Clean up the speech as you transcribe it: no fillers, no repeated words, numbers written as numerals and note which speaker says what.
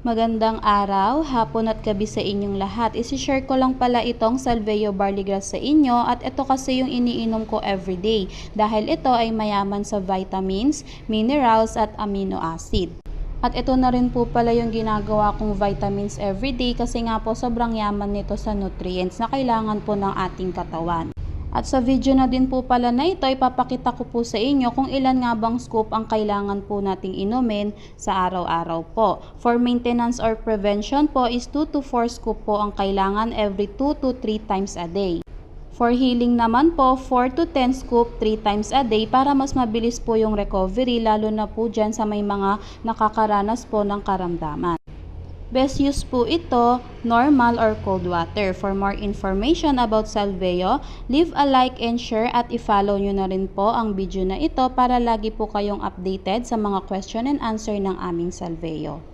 Speaker 1: Magandang araw, hapon at gabi sa inyong lahat. Isi-share ko lang pala itong Salveo Barley Grass sa inyo at ito kasi yung iniinom ko everyday dahil ito ay mayaman sa vitamins, minerals at amino acid. At ito na rin po pala yung ginagawa kong vitamins everyday kasi nga po sobrang yaman nito sa nutrients na kailangan po ng ating katawan. At sa video na din po pala na ito, ipapakita ko po sa inyo kung ilan nga bang scoop ang kailangan po nating inumin sa araw-araw po. For maintenance or prevention po is 2 to 4 scoop po ang kailangan every 2 to 3 times a day. For healing naman po, 4 to 10 scoop 3 times a day para mas mabilis po yung recovery lalo na po dyan sa may mga nakakaranas po ng karamdaman. Best use po ito, normal or cold water. For more information about Salveo, leave a like and share at i-follow nyo na rin po ang video na ito para lagi po kayong updated sa mga question and answer ng aming Salveo.